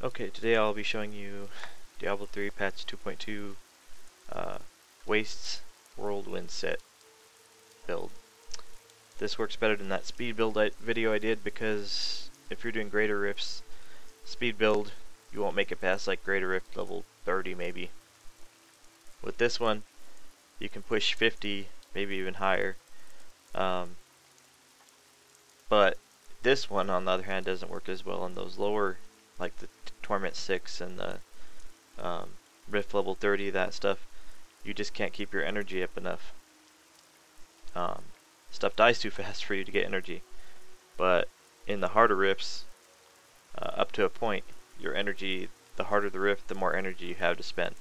Okay, today I'll be showing you Diablo 3 patch 2.2 Wastes Whirlwind set build. This works better than that speed build video I did, because if you're doing greater rifts, speed build, you won't make it past like greater rift level 30 maybe. With this one, you can push 50, maybe even higher. But this one, on the other hand, doesn't work as well in those lower, like the Torment 6 and the Rift level 30, that stuff. You just can't keep your energy up enough. Stuff dies too fast for you to get energy. But in the harder rifts, up to a point, your energy, the harder the rift, the more energy you have to spend.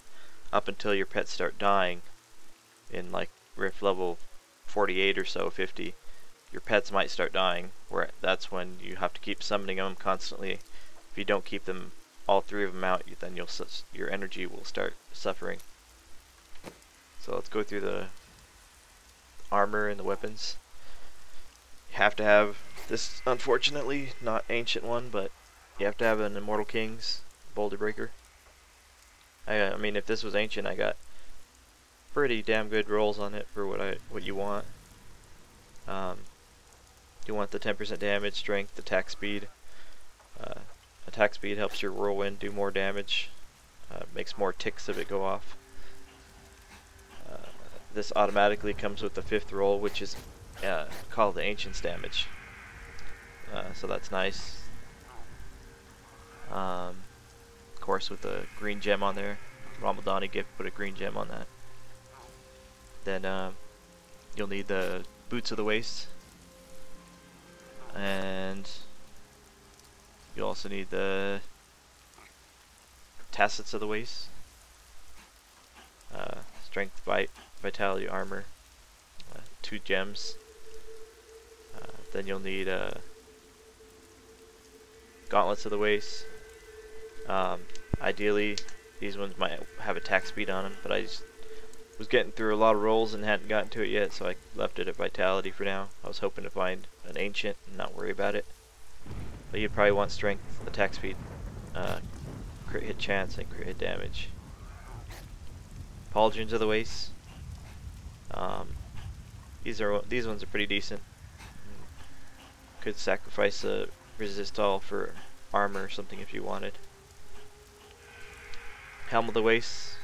Up until your pets start dying in like rift level 48 or so, 50, your pets might start dying, where that's when you have to keep summoning them constantly. If you don't keep them, all three of them out, then your energy will start suffering. So let's go through the armor and the weapons. You have to have this, unfortunately not ancient one, but you have to have an Immortal Kings boulder breaker. I mean, if this was ancient, I got pretty damn good rolls on it for what you want. You want the 10% damage, strength, attack speed. Attack speed helps your Whirlwind do more damage, makes more ticks of it go off. This automatically comes with the 5th roll, which is called the Ancient's damage. So that's nice. Of course, with the green gem on there, Ramadani gift, put a green gem on that. Then you'll need the Boots of the Waste, and you also need the Tassets of the Waste, Strength, Vitality, Armor, 2 gems. Then you'll need Gauntlets of the Waste. Ideally, these ones might have attack speed on them, but I just was getting through a lot of rolls and hadn't gotten to it yet, so I left it at Vitality for now. I was hoping to find an Ancient and not worry about it. But you'd probably want Strength, attack speed, crit hit chance, and crit hit damage. Pauldrons of the Waste. These ones are pretty decent. Could sacrifice a resist all for armor or something if you wanted. Helm of the Waste.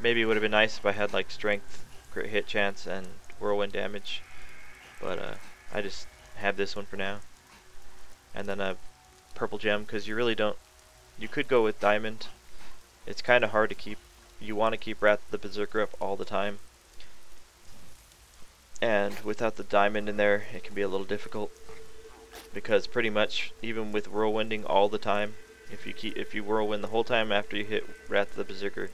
Maybe it would have been nice if I had like strength, crit hit chance, and whirlwind damage, but I just have this one for now. And then a purple gem, because you really don't. You could go with diamond. It's kind of hard to keep. You want to keep Wrath of the Berserker up all the time, and without the diamond in there, it can be a little difficult. Because pretty much, even with whirlwinding all the time, if you whirlwind the whole time after you hit Wrath of the Berserker,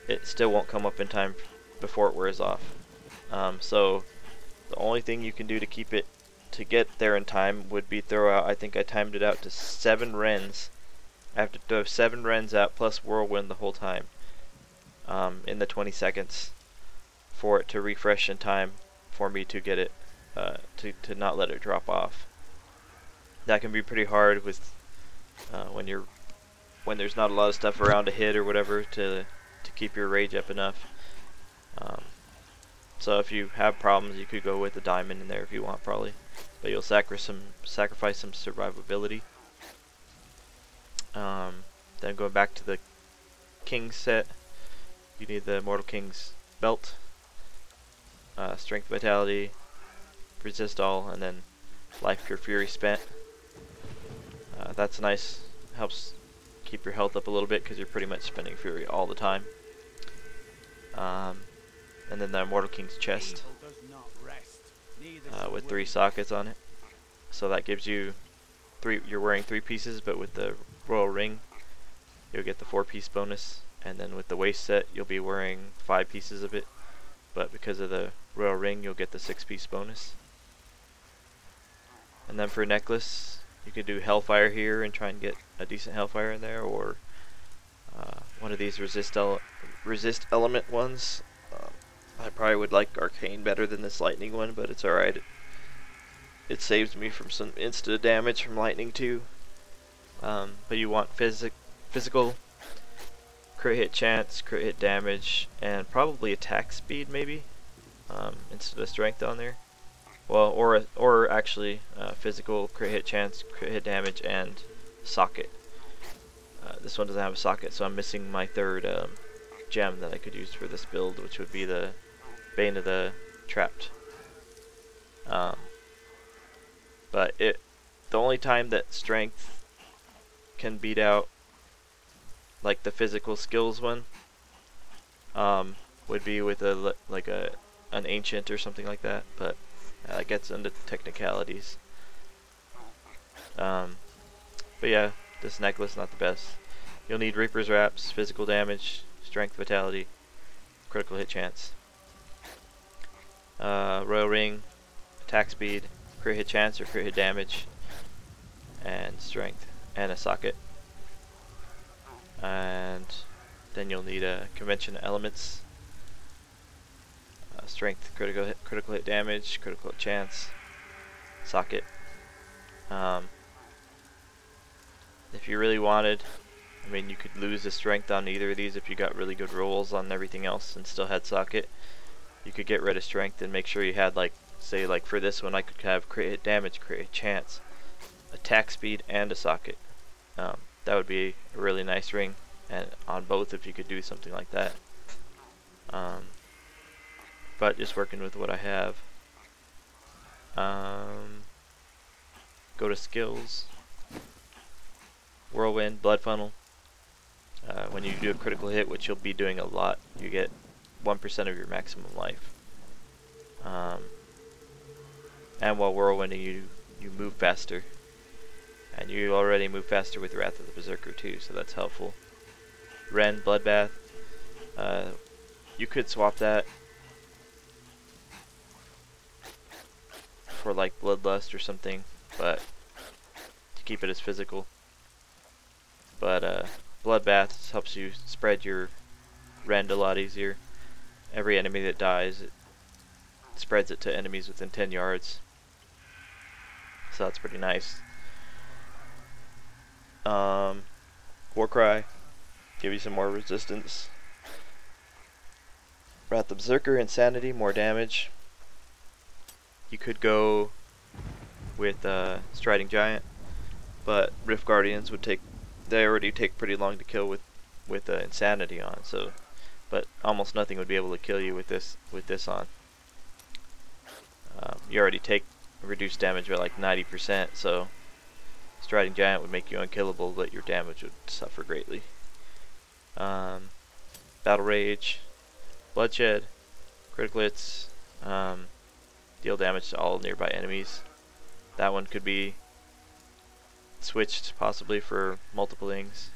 it still won't come up in time before it wears off. So the only thing you can do to keep it to get there in time would be throw out. I think I timed it out to 7 Rends. I have to throw 7 Rends out plus whirlwind the whole time, in the 20 seconds, for it to refresh in time for me to get it to not let it drop off. That can be pretty hard with when there's not a lot of stuff around to hit or whatever to keep your rage up enough. So if you have problems, you could go with the diamond in there if you want, probably, but you'll sacrifice some survivability. Then going back to the King set, you need the Immortal Kings belt, strength, vitality, resist all, and then life cure fury spent. That's nice, helps keep your health up a little bit because you're pretty much spending fury all the time. And then the Immortal King's chest with 3 sockets on it. So that gives you 3. You're wearing 3 pieces, but with the royal ring, you'll get the 4-piece bonus. And then with the waist set, you'll be wearing 5 pieces of it, but because of the royal ring, you'll get the 6-piece bonus. And then for a necklace, you could do Hellfire here and try and get a decent Hellfire in there, or one of these resist element ones. I probably would like Arcane better than this lightning one, but it's alright. It saves me from some insta damage from lightning too. But you want physical, crit hit chance, crit hit damage, and probably attack speed maybe, instead of strength on there. Well, or actually physical, crit hit chance, crit hit damage, and socket. This one doesn't have a socket, so I'm missing my third gem that I could use for this build, which would be the Bane of the Trapped. But the only time that strength can beat out like the physical skills one would be with an ancient or something like that, but that gets into technicalities. But yeah, this necklace not the best. You'll need Reaper's Wraps, physical damage, strength, vitality, critical hit chance. Royal Ring, attack speed, crit hit chance or crit hit damage, and strength, and a socket. And then you'll need convention elements, strength, critical hit damage, critical hit chance, socket. If you really wanted, I mean, you could lose the strength on either of these if you got really good rolls on everything else and still had socket. You could get rid of strength and make sure you had, like, say, like for this one, I could have crit hit damage, crit hit chance, attack speed, and a socket. That would be a really nice ring, and on both if you could do something like that. But just working with what I have. Go to skills. Whirlwind, Blood Funnel. When you do a critical hit, which you'll be doing a lot, you get 1% of your maximum life. And while whirlwinding, you move faster. And you already move faster with Wrath of the Berserker too, so that's helpful. Rend, Bloodbath. You could swap that for like Bloodlust or something, but to keep it as physical. But Bloodbath helps you spread your Rend a lot easier. Every enemy that dies, it spreads it to enemies within 10 yards. So that's pretty nice. Warcry, give you some more resistance. Wrath of Berserker, Insanity, more damage. You could go with Striding Giant, but Rift Guardians would they already take pretty long to kill with Insanity on, so but almost nothing would be able to kill you with this on. You already take reduced damage by like 90%, so Striding Giant would make you unkillable, but your damage would suffer greatly. Battle Rage, Bloodshed, critical hits, deal damage to all nearby enemies. That one could be switched possibly for multiple things.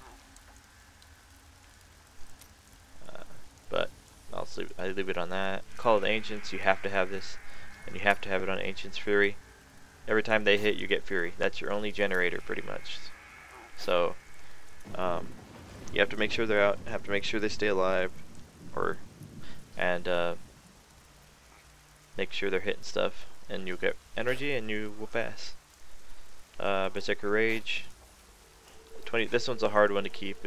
But I leave it on that. Call of the Ancients, you have to have this, and you have to have it on Ancients Fury. Every time they hit, you get Fury. That's your only generator, pretty much. So, you have to make sure they're out, have to make sure they stay alive, and make sure they're hitting stuff, and you'll get energy, and you will pass. Berserker Rage. This one's a hard one to keep.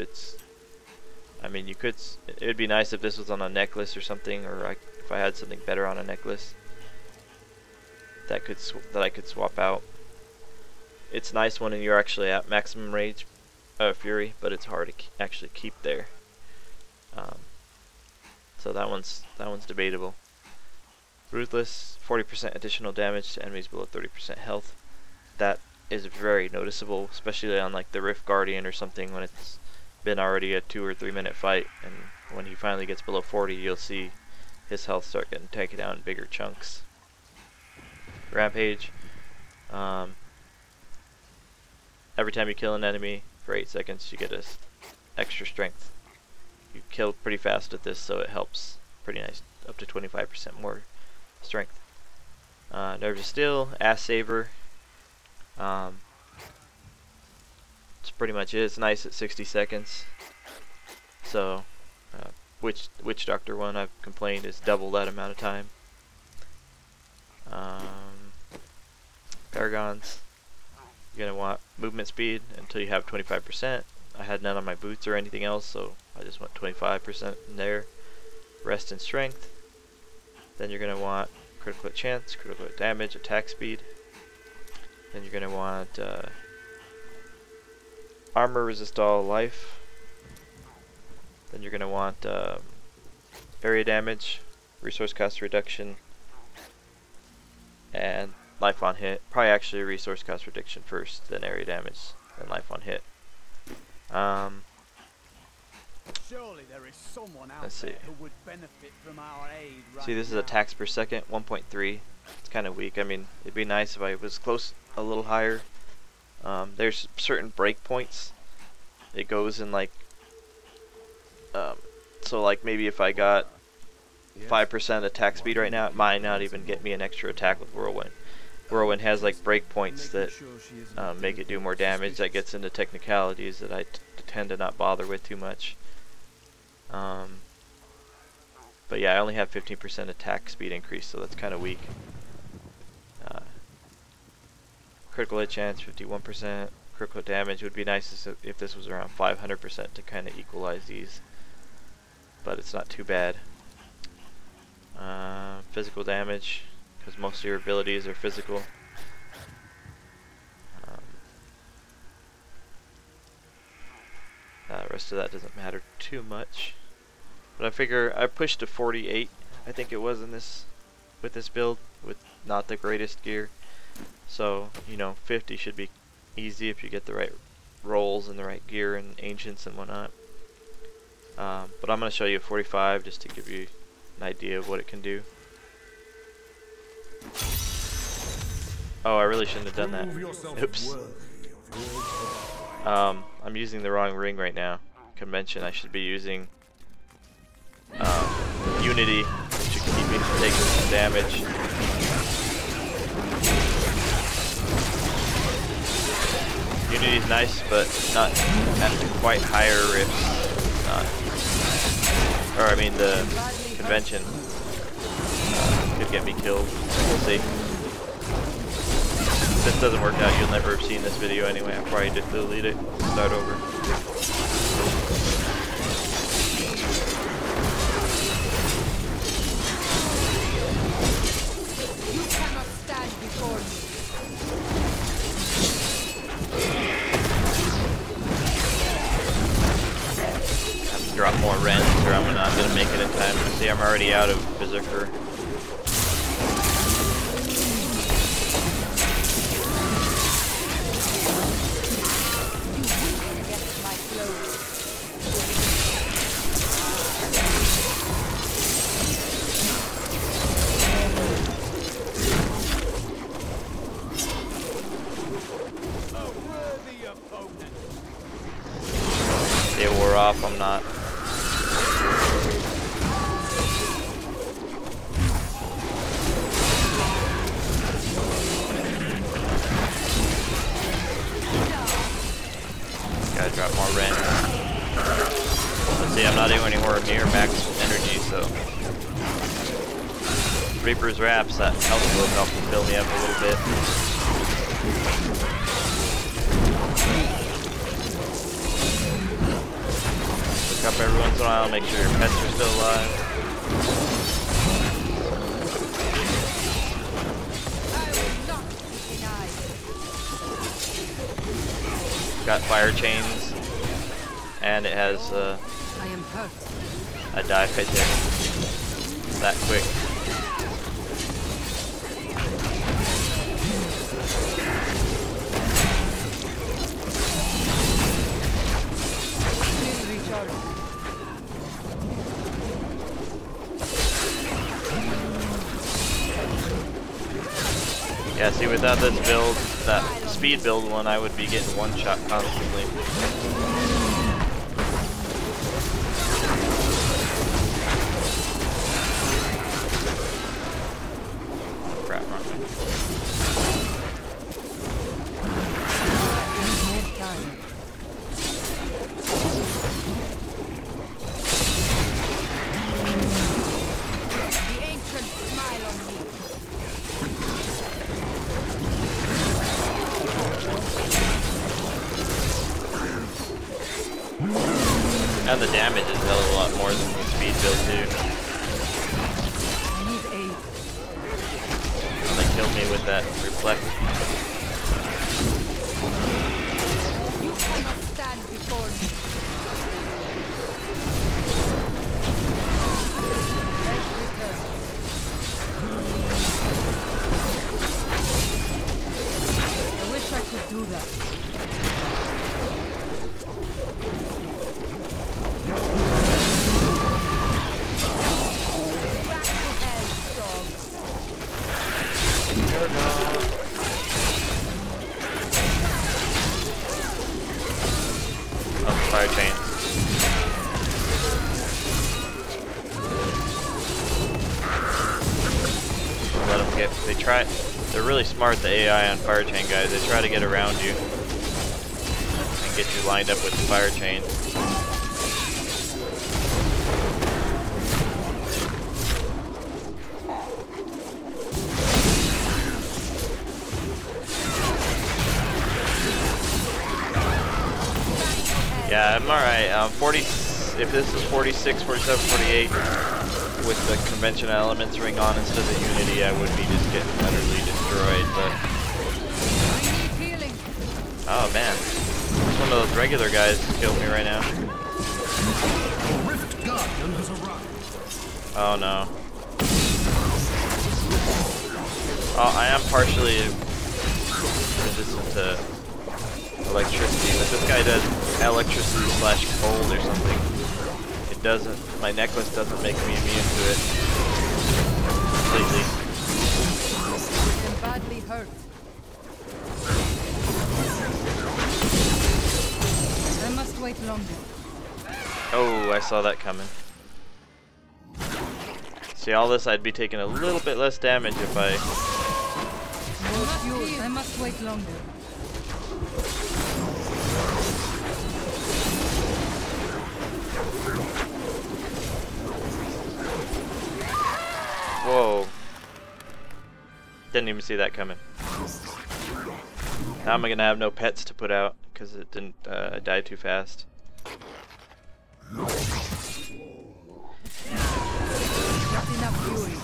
I mean, it would be nice if this was on a necklace or something, or if I had something better on a necklace that I could swap out. It's nice when you're actually at maximum rage, fury, but it's hard to actually keep there. So that one's debatable. Ruthless, 40% additional damage to enemies below 30% health. That is very noticeable, especially on like the Rift Guardian or something, when it's been already a 2 or 3 minute fight, and when he finally gets below 40, you'll see his health start getting taken down in bigger chunks. Rampage. Every time you kill an enemy for 8 seconds, you get extra strength. You kill pretty fast with this, so it helps pretty nice, up to 25% more strength. Nerves of Steel, Ass Saver. That's pretty much it. It's nice at 60 seconds. So, Witch Doctor one, I've complained, is double that amount of time. Paragons, you're going to want movement speed until you have 25%. I had none on my boots or anything else, so I just went 25% in there. Rest and strength. Then you're going to want critical hit chance, critical hit damage, attack speed. Then you're going to want armor resist all life. Then you're going to want area damage, resource cost reduction, and life on hit. Probably actually resource cost reduction first, then area damage, then life on hit. Surely there is someone out Let's see. there who would benefit from our aid right See, this is now. attacks per second, 1.3. It's kind of weak. I mean, it'd be nice if I was close a little higher. There's certain breakpoints. It goes in like, so like maybe if I got 5% attack speed right now, it might not even get me an extra attack with Whirlwind. Whirlwind has like breakpoints that make it do more damage. That gets into technicalities that I tend to not bother with too much. But yeah, I only have 15% attack speed increase, so that's kind of weak. Critical hit chance 51%. Critical damage would be nice if this was around 500% to kind of equalize these, but it's not too bad. Physical damage, because most of your abilities are physical. The rest of that doesn't matter too much. But I figure I pushed to 48, I think it was in this, with this build, with not the greatest gear. So, you know, 50 should be easy if you get the right rolls and the right gear and ancients and whatnot. But I'm going to show you 45 just to give you an idea of what it can do. Oh, I really shouldn't have done that. Oops. I'm using the wrong ring right now. Convention, I should be using Unity, which should keep me from taking some damage. Unity's nice, but not at the quite higher rips. Or I mean the convention could get me killed. We'll see. If this doesn't work out, you'll never have seen this video anyway. I'll probably just delete it, start over. Drop more Rend, or I'm not gonna make it in time. See, I'm already out of Berserker. They wore off, I'm not. Gotta drop more Rend. Let's see, I'm not anywhere near max energy, so Reaper's Wraps, that health will help fill me up a little bit. Look up every once in a while, make sure your pets are still alive. Got fire chains, and it has I die right there. That quick. Yeah, see, without this build, that speed build one, I would be getting one shot constantly. Oh, crap, wrong way. And the damage is a hell of a lot more than the speed build too. I need aid. They killed me with that reflect. You cannot stand before me. Let's return. I wish I could do that. Oh, fire chain. Let them get. They try. They're really smart. The AI on fire chain guys. They try to get around you and get you lined up with the fire chain. Yeah, I'm alright. 40, if this is 46, 47, 48, with the conventional elements ring on instead of the Unity, I would be just getting utterly destroyed, but... Oh man, it's one of those regular guys who killed me right now. Oh no. Oh, I am partially resistant to electricity, but this guy does electricity slash cold or something. It doesn't, my necklace doesn't make me immune to it completely. I'm badly hurt. I must wait longer. Oh, I saw that coming. See, all this I'd be taking a little bit less damage if I... I must wait longer. Whoa. Didn't even see that coming. Now I'm gonna have no pets to put out because it didn't die too fast. Not enough fury.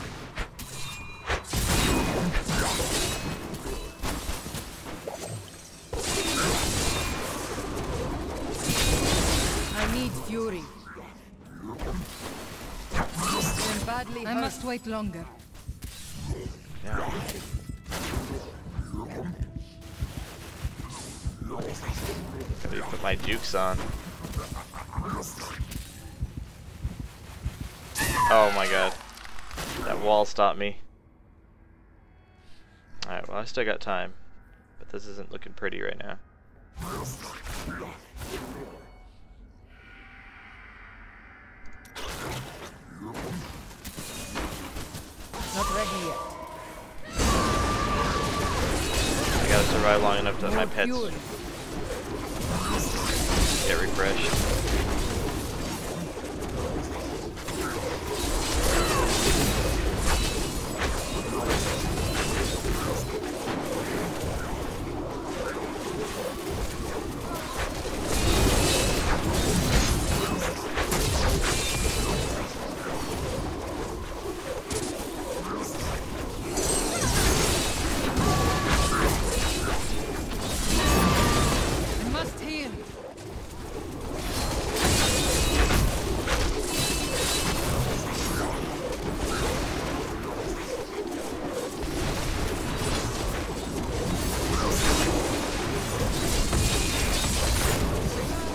I need fury. I'm badly hurt. I must wait longer. Yeah. Let me put my jukes on. Oh my god. That wall stopped me. Alright, well I still got time. But this isn't looking pretty right now. Not ready yet. I gotta survive long enough to let my pets get refreshed.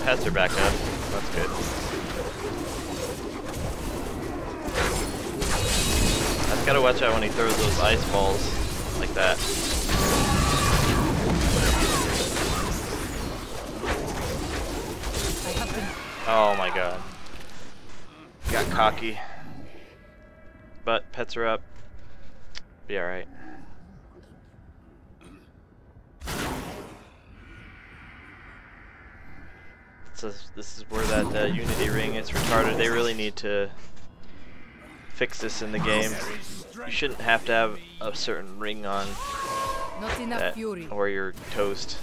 Pets are back up. That's good. I've got to watch out when he throws those ice balls like that. Oh my god. Got cocky. But pets are up. Be alright. So this is where that Unity ring is retarded. They really need to fix this in the game. You shouldn't have to have a certain ring on Not enough that, fury. or you're toast.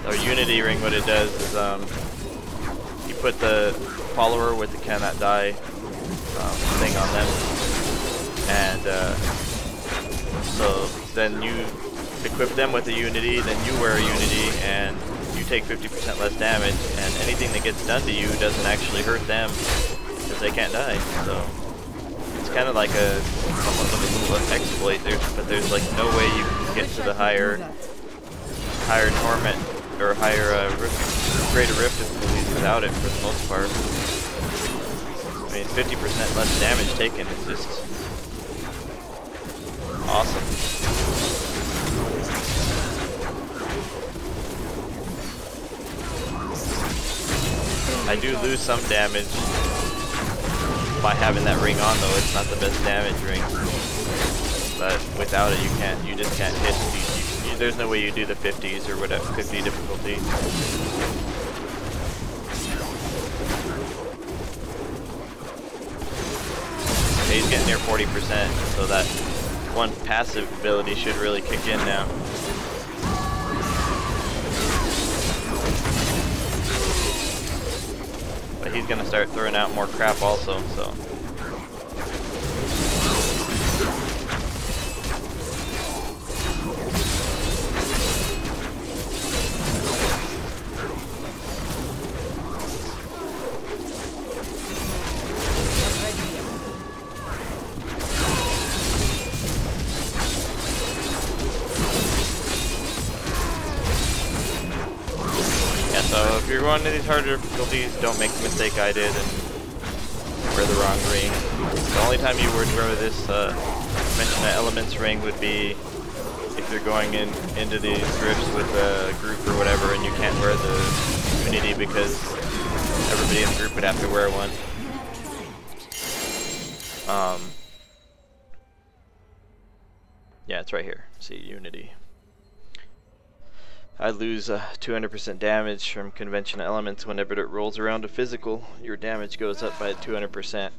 Our Unity ring, what it does is you put the follower with the cannot die thing on them, and so then you equip them with a Unity, then you wear a Unity, and you take 50% less damage, and anything that gets done to you doesn't actually hurt them because they can't die. So it's kind of like a somewhat of a little exploit. But there's like no way you can get to the higher torment or higher greater rift difficulties without it for the most part. I mean, 50% less damage taken is just awesome. I do lose some damage by having that ring on, though. It's not the best damage ring, but without it, you just can't hit. There's no way you do the 50s or whatever, 50 difficulty. Okay, he's getting near 40%, so that one passive ability should really kick in now. But he's gonna start throwing out more crap also, so. So if you're going to these harder difficulties, don't make the mistake I did and wear the wrong ring. The only time you would wear this Convention Elements ring would be if you're going into these drifts with a group or whatever, and you can't wear the Unity because everybody in the group would have to wear one. Yeah, it's right here. See, Unity. I lose 200% damage from conventional elements whenever it rolls around to physical. Your damage goes up by 200%.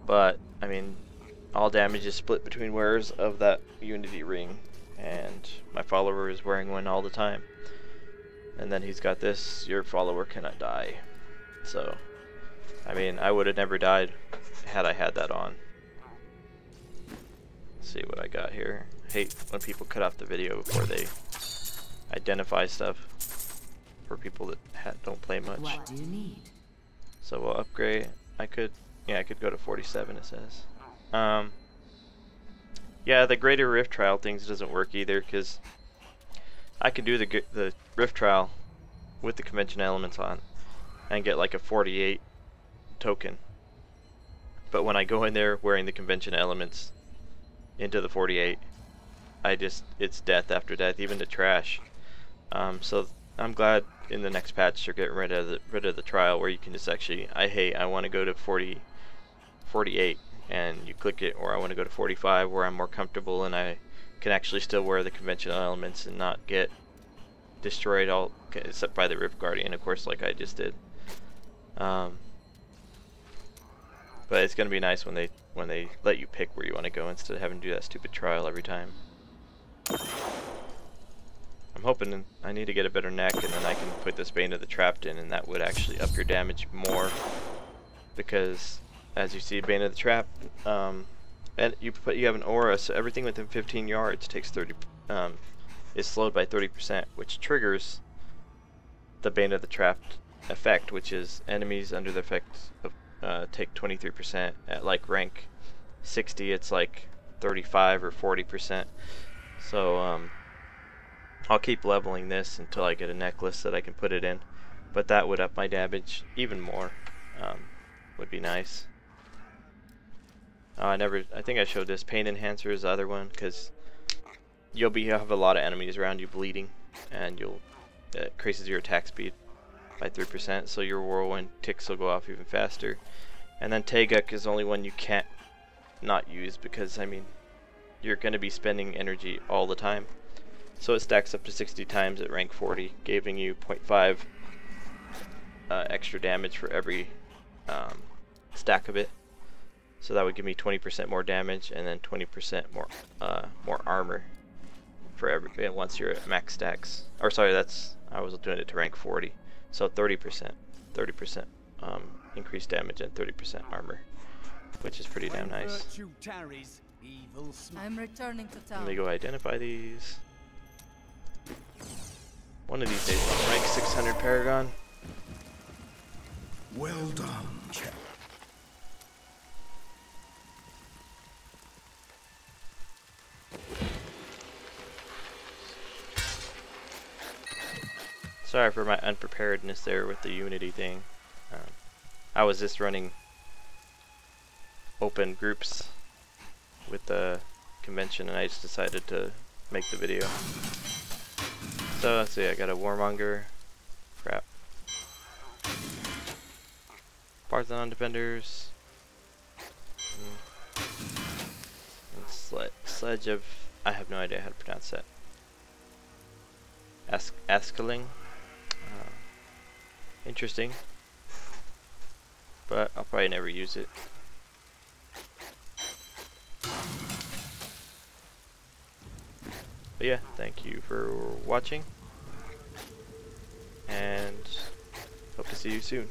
But, I mean, all damage is split between wearers of that Unity ring. And my follower is wearing one all the time. And then he's got this, your follower cannot die. So, I mean, I would have never died had I had that on. Let's see what I got here. I hate when people cut off the video before they identify stuff for people that don't play much. What do you need? So we'll upgrade. I could go to 47. It says. Yeah, the greater rift trial things doesn't work either because I can do the rift trial with the convention elements on and get like a 48 token. But when I go in there wearing the convention elements into the 48, it's death after death, even to trash. So I'm glad in the next patch they're getting rid of the trial where you can just actually, I want to go to 48 and you click it, or I want to go to 45 where I'm more comfortable and I can actually still wear the conventional elements and not get destroyed all except by the Rift Guardian, of course, like I just did. But it's gonna be nice when they let you pick where you want to go instead of having to do that stupid trial every time. I'm hoping I need to get a better neck, and then I can put this Bane of the Trapped in, and that would actually up your damage more. Because, as you see, Bane of the Trapped, and you have an aura, so everything within 15 yards takes 30, is slowed by 30%, which triggers the Bane of the Trapped effect, which is enemies under the effect of take 23%. At like rank 60, it's like 35 or 40%. So I'll keep leveling this until I get a necklace that I can put it in, but that would up my damage even more. Would be nice. I think I showed this. Pain Enhancer is the other one, because you'll have a lot of enemies around you bleeding, and it increases your attack speed by 3%, so your Whirlwind ticks will go off even faster. And then Teguk is the only one you can't not use, because I mean, you're going to be spending energy all the time. So it stacks up to 60 times at rank 40, giving you 0.5 extra damage for every stack of it. So that would give me 20% more damage and then 20% more armor for every once you're at max stacks. Or sorry, I was doing it to rank 40. So 30%, 30% increased damage and 30% armor, which is pretty damn nice. Virtue tarries, evil I'm returning to Let me town. go identify these. One of these days, I'll rank 600 Paragon. Well done, chap. Sorry for my unpreparedness there with the Unity thing. I was just running open groups with the convention and I just decided to make the video. So let's see, I got a Warmonger. Crap. Parthenon Defenders. And Sledge of... I have no idea how to pronounce that. Askaling. Interesting. But I'll probably never use it. But yeah, thank you for watching. And hope to see you soon.